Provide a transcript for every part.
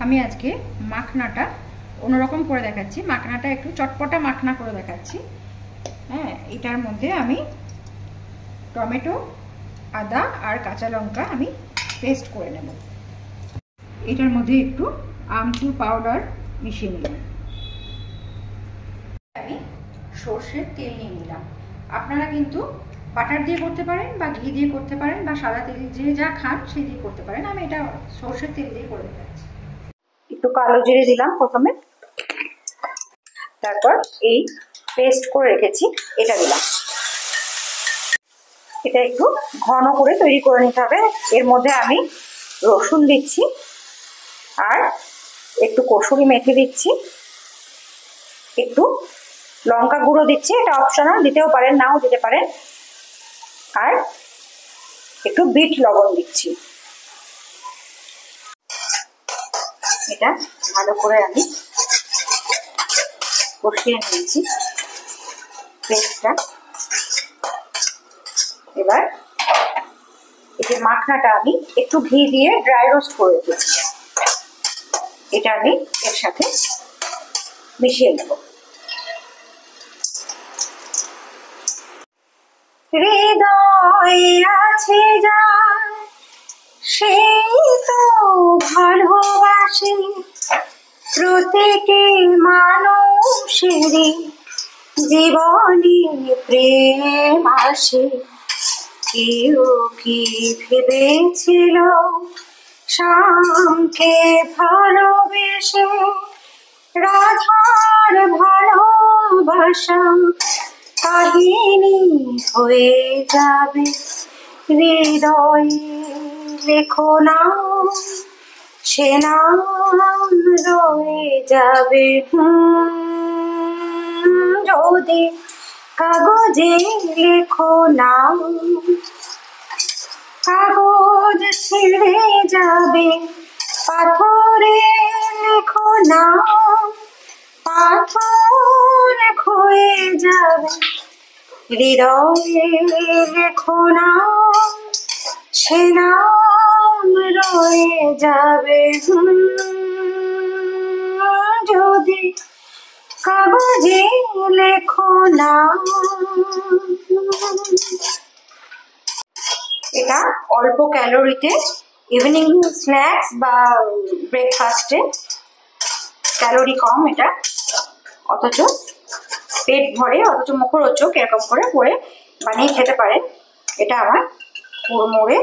আমি আজকে মাখনাটা অন্যরকম করে দেখাচ্ছি। মাখনাটা একটু চটপটা মাখনা করে দেখাচ্ছি। হ্যাঁ, এটার মধ্যে আমি টমেটো, আদা আর কাঁচা লঙ্কা আমি পেস্ট করে নেব। এটার মধ্যে একটু আমচুর পাউডার মিশিয়ে নিলাম। আমি সর্ষের তেল নিয়ে নিলাম। আপনারা কিন্তু বাটার দিয়ে করতে পারেন বা ঘি দিয়ে করতে পারেন বা সাদা তেল যে যা খান সেই দিয়ে করতে পারেন। আমি এটা সর্ষের তেল দিয়ে করে দেখাচ্ছি। একটু কালো জিরে দিলাম প্রথমে, তারপর এই পেস্ট করে রেখেছি এটা দিলাম। এটা একটু ঘন করে তৈরি করে নিতে হবে। এর মধ্যে আমি রসুন দিচ্ছি আর একটু কসুরি মেথি দিচ্ছি, একটু লঙ্কা গুঁড়ো দিচ্ছি, এটা অপশনাল, দিতেও পারেন নাও দিতে পারেন, আর একটু বিট লবণ দিচ্ছি। এটা ভালো করে আমি কষিয়ে নিয়েছি পেস্টটা। এবার এই যে মাখনাটা আমি একটু ঘি দিয়ে ড্রাই রোস্ট করে রেখেছি, এটা আমি এর সাথে মিশিয়ে নেব। হৃদয়ে আছে যা সেই তো ভালোবাসে, প্রতিটি মানুষেরই জীবনে প্রেম আসে। কেউ কি ভেবেছিল শ্যামকে ভালোবেসে রাধার ভালোবাসা কাহিনী হয়ে যাবে। হৃদয়ে লেখো না সে নাম রয়ে যাবে। যদি কাগজে লেখো না, কাগজ ছিঁড়ে যাবে। পাথরে লেখো না, পাথর ক্ষয়ে যাবে। হৃদয়ে লেখো না সে নাম রয়ে যাবে। যদি কাগজে লেখো না। এটা অল্প ক্যালোরিতে ইভিনিং স্ন্যাক্স বা ব্রেকফাস্টে, ক্যালোরি কম এটা, অথচ পেট ভরে, অথচ মুখরোচক, এরকম করে করে বানিয়ে খেতে পারেন। এটা আমার কুড়মুড়ে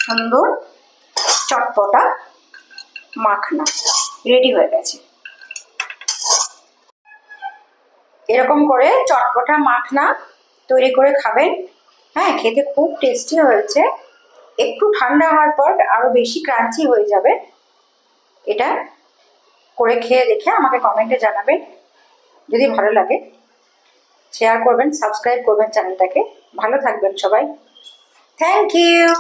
সুন্দর চটপটা মাখনা রেডি হয়ে গেছে। এরকম করে চটপটা মাখনা তৈরি করে খাবেন। হ্যাঁ, খেতে খুব টেস্টি হয়েছে। একটু ঠান্ডা হওয়ার পর আরো বেশি ক্রাঞ্চি হয়ে যাবে। এটা করে খেয়ে দেখে আমাকে কমেন্টে জানাবেন। যদি ভালো লাগে শেয়ার করবেন, সাবস্ক্রাইব করবেন চ্যানেলটাকে। ভালো থাকবেন সবাই। Thank you.